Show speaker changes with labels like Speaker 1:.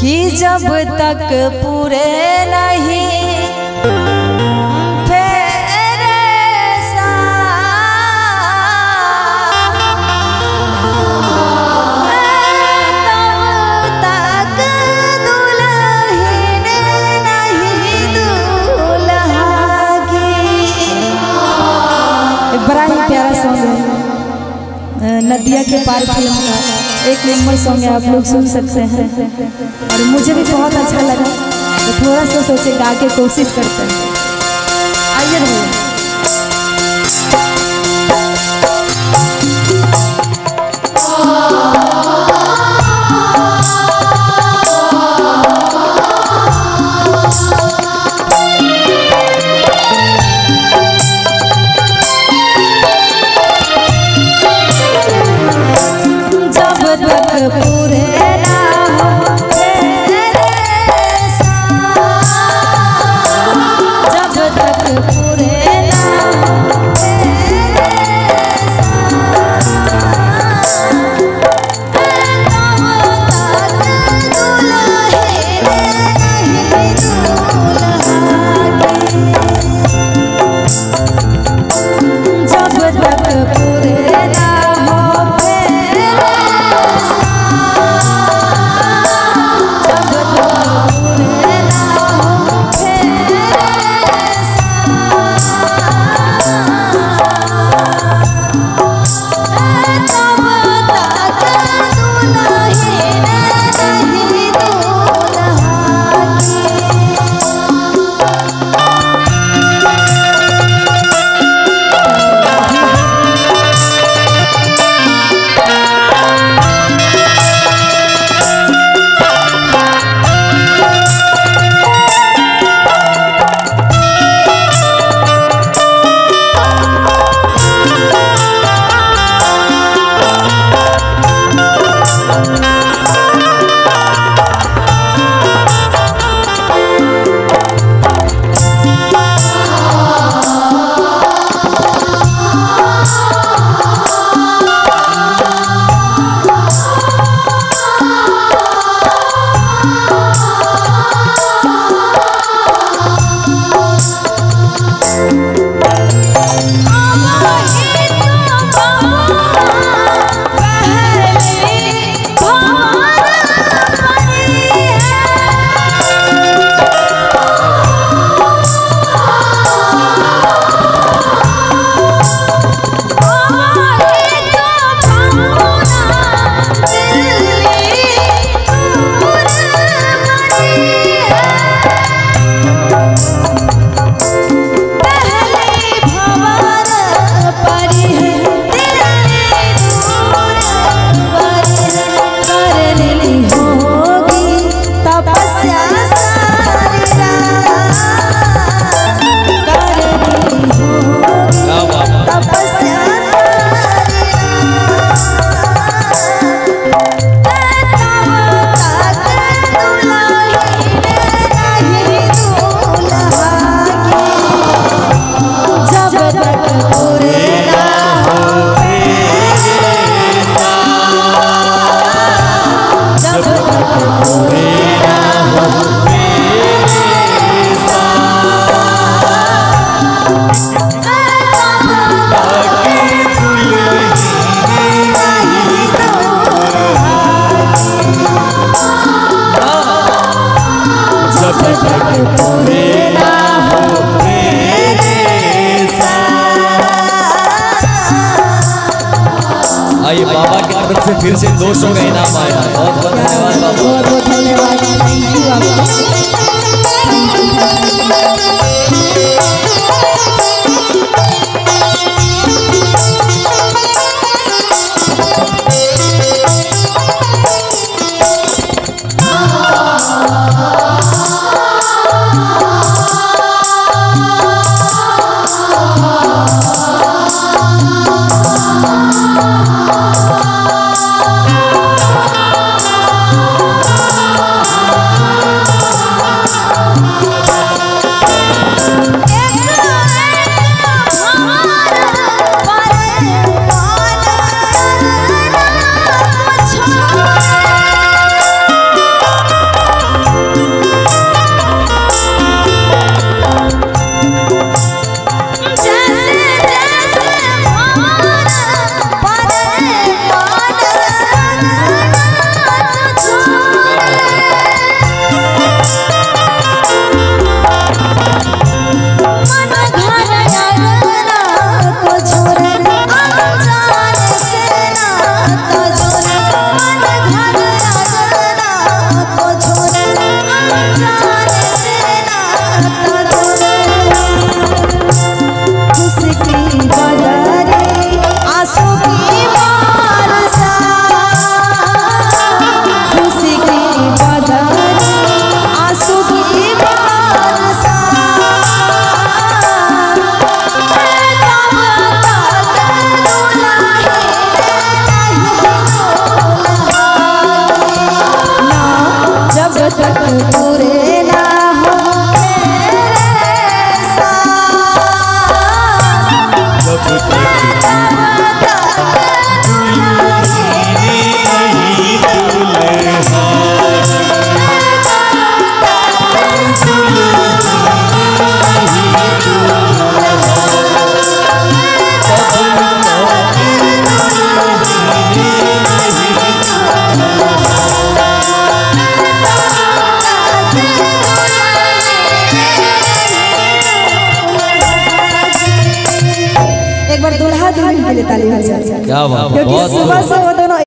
Speaker 1: कि जब तक पूरे नहीं बड़ा ही प्यारा सॉन्ग है, नदिया के पार फिल्म का एक नंबर सॉन्ग है, आप लोग सुन सकते हैं और मुझे भी बहुत अच्छा लगा, तो थोड़ा सा सोचे गा के कोशिश करते हैं। आइए भैया। पूरे ना हो जब तक पूरे ना
Speaker 2: आइए बाबा की तरफ से फिर से 200 का इनाम आया। बहुत बहुत धन्यवाद बाबा,
Speaker 1: बहुत बहुत धन्यवाद। थैंक यू बाबा। तक पूरे ना हो मेरे साथ,
Speaker 2: जब तक
Speaker 1: एक बार दुल्हा दुल्हन के लिए ताली हो जाए।
Speaker 2: क्या बात है,
Speaker 1: क्योंकि
Speaker 2: बहुत
Speaker 1: सुबह से वो दोनों